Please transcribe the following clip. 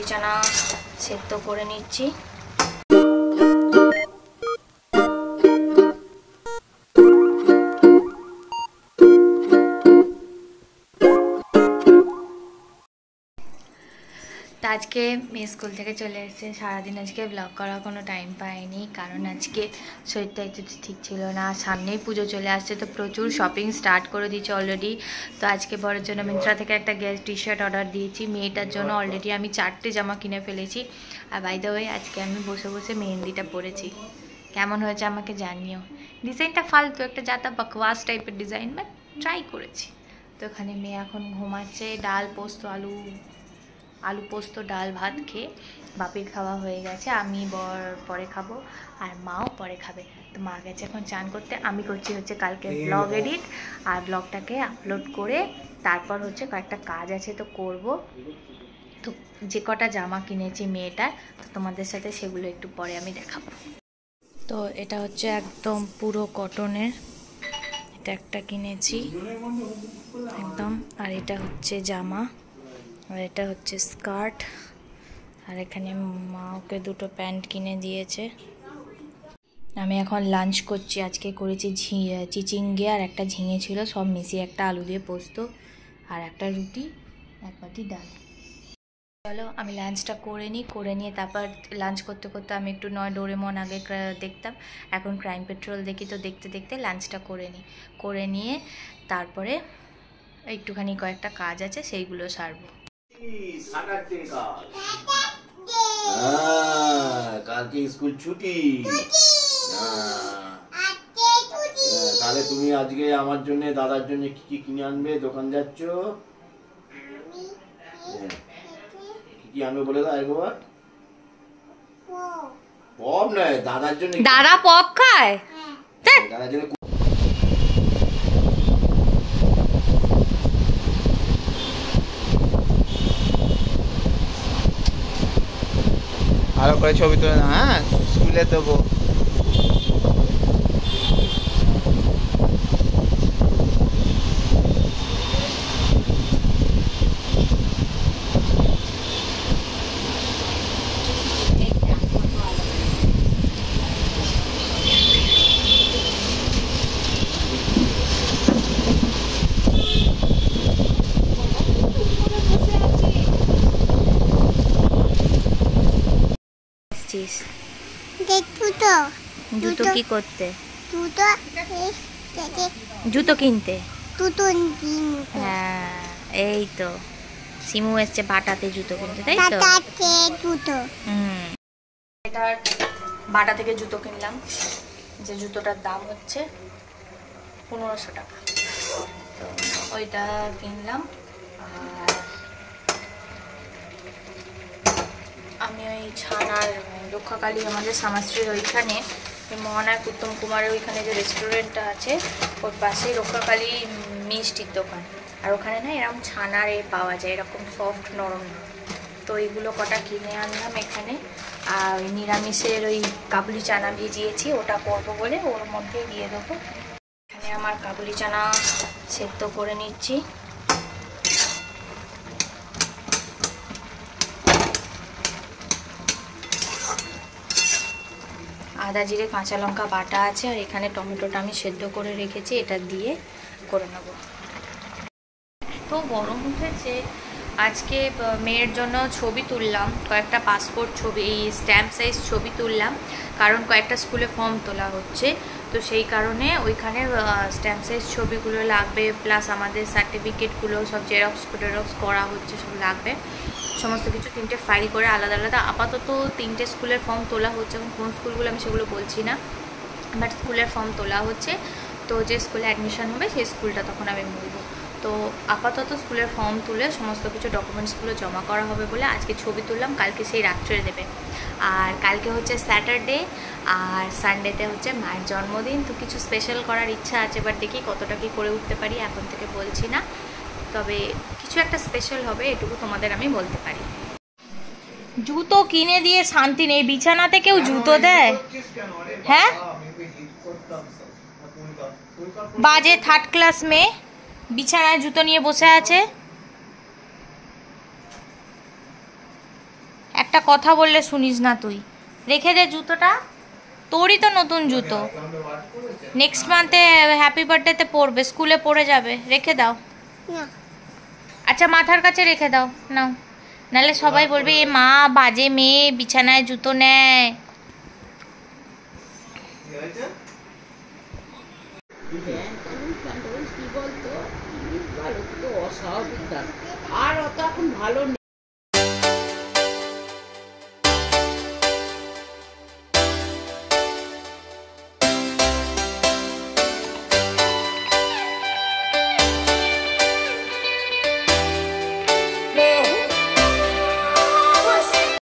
চানা সেদ্ধ করে নিচ্ছি। তো আজকে মেয়ে স্কুল থেকে চলে এসেছে, সারাদিন আজকে ব্লগ করার কোনো টাইম পাইনি, কারণ আজকে শরীরটা একটু ঠিক ছিল না। সামনেই পুজো চলে আসছে, তো প্রচুর শপিং স্টার্ট করে দিয়েছি অলরেডি। তো আজকে বড়ের জন্য মিন্ত্রা থেকে একটা টি শার্ট অর্ডার দিয়েছি, মেয়েটার জন্য অলরেডি আমি 4টে জামা কিনে ফেলেছি। আর বাই দ্য ওয়ে আজকে আমি বসে বসে মেহেন্দিটা পরেছি। কেমন হয়েছে আমাকে জানিও। ডিজাইনটা ফালতু একটা যাতা বকওয়াস টাইপের ডিজাইন, বাট ট্রাই করেছি। তো এখানে মেয়ে এখন ঘুমাচ্ছে। ডাল পোস্ত আলু পোস্ত ডাল ভাত খেয়ে বাপির খাওয়া হয়ে গেছে, আমি পরে খাবো আর মাও পরে খাবে। তো মা গেছে এখন চান করতে, আমি করছি হচ্ছে কালকে ব্লগ এডিট, আর ব্লগটাকে আপলোড করে তারপর হচ্ছে কয়েকটা কাজ আছে তো করব। তো যে কটা জামা কিনেছি মেয়েটার, তো তোমাদের সাথে সেগুলো একটু পরে আমি দেখাবো। তো এটা হচ্ছে একদম পুরো কটনের, এটা একটা কিনেছি একদম, আর এটা হচ্ছে জামা, আর এটা হচ্ছে স্কার্ট, আর এখানে মা ওকে দুটো প্যান্ট কিনে দিয়েছে। আমি এখন লাঞ্চ করছি। আজকে করেছি চিচিঙ্গে আর একটা ঝিঙে ছিল, সব মিশিয়ে একটা আলু দিয়ে পোস্ত আর একটা রুটি, এক বাটি ডাল। চলো আমি লাঞ্চটা করে নিয়ে তারপর লাঞ্চ করতে করতে আমি একটু ডোরেমন আগে দেখতাম, এখন ক্রাইম পেট্রোল দেখি। তো দেখতে দেখতে লাঞ্চটা করে নিয়ে তারপরে একটুখানি কয়েকটা কাজ আছে সেইগুলো সারবো। কালকে স্কুল ছুটি, তাহলে তুমি আজকে আমার জন্য দাদার জন্য কি কি কিনে আনবে? দোকান যাচ্ছ, কি কি আনবে বলে দাও একবার। পপ নয়, দাদার জন্য। দাদা পপ খায়? দাদার জন্য ভালো করে ছবি তুলে না, হ্যাঁ স্কুলে দেবো। জুতো কি করতে? জুতো কিনতে। হ্যাঁ এই তো সিমু এসছে বাটাতে জুতো কিনতে, তাই তো? এটার বাটা থেকে জুতো কিনলাম, যে জুতোটার দাম হচ্ছে 1500 টাকা। তো ওইটা কিনলাম। আর আমি ওই ছানার রক্ষাকালী আমাদের সামাশ্রীর ওইখানে মহানায়ক উত্তম কুমারের ওইখানে যে রেস্টুরেন্টটা আছে ওর পাশেই রক্ষাকালী মিষ্টির দোকান, আর ওখানে না এরকম ছানার পাওয়া যায়, এরকম সফট নরম। তো এইগুলো কটা কিনে আনলাম এখানে। আর ওই নিরামিষের ওই কাবুলি চানা ভিজিয়েছি, ওটা করবো বলে ওর মধ্যে দিয়ে দেবো। এখানে আমার কাবুলি চানা সেদ্ধ করে নিচ্ছি। আদা জিরে কাঁচা লঙ্কা বাটা আছে, আর এখানে টমেটোটা আমি সেদ্ধ করে রেখেছি, এটা দিয়ে করে নেব। তো গরম উঠেছে, আজকে মেয়ের জন্য ছবি তুললাম, কয়েকটা পাসপোর্ট ছবি, এই স্ট্যাম্প সাইজ ছবি তুললাম, কারণ কয়েকটা স্কুলে ফর্ম তোলা হচ্ছে। তো সেই কারণে ওইখানে স্ট্যাম্প সাইজ ছবিগুলো লাগবে, প্লাস আমাদের সার্টিফিকেটগুলো সব জেরক্স করা হচ্ছে, সব লাগবে সমস্ত কিছু। 3টে ফাইল করে আলাদা আলাদা। আপাতত 3টে স্কুলের ফর্ম তোলা হচ্ছে, এখন কোন স্কুলগুলো আমি সেগুলো বলছি না, বাট স্কুলের ফর্ম তোলা হচ্ছে। তো যে স্কুলে অ্যাডমিশন হবে সেই স্কুলটা তখন আমি বলবো। তো আপাতত স্কুলের ফর্ম তুলে সমস্ত কিছু ডকুমেন্টসগুলো জমা করা হবে বলে আজকে ছবি তুললাম, কালকে সেই রাত্রে দেবে। আর কালকে হচ্ছে স্যাটারডে, আর সানডেতে হচ্ছে মায়ের জন্মদিন। তো কিছু স্পেশাল করার ইচ্ছা আছে, বাট দেখি কতটা কি করে উঠতে পারি, এখন থেকে বলছি না, তবে কিছু একটা স্পেশাল হবে এটুকু তোমাদের আমি বলতে পারি। জুতো কিনে দিয়ে শান্তি নেই, বিছানাতে কেউ জুতো দেয়? হ্যাঁ বাজে 3rd ক্লাস মেয়ে বিছানায় জুতো নিয়ে বসে আছে। একটা কথা বললে শুনিস না তুই। রেখে দে জুতোটা, তোরই তো নতুন জুতো, নেক্সট মান্থে হ্যাপি বার্থডেতে পরবে, স্কুলে পরে যাবে, রেখে দাও। আচ্ছা মাথার কাছে রেখে দাও, নাও, নাহলে সবাই বলবে এ মা বাজে মেয়ে, বিছানায় জুতো নেয়। কি বলতো, অস্বাভাবিক আর অত এখন ভালো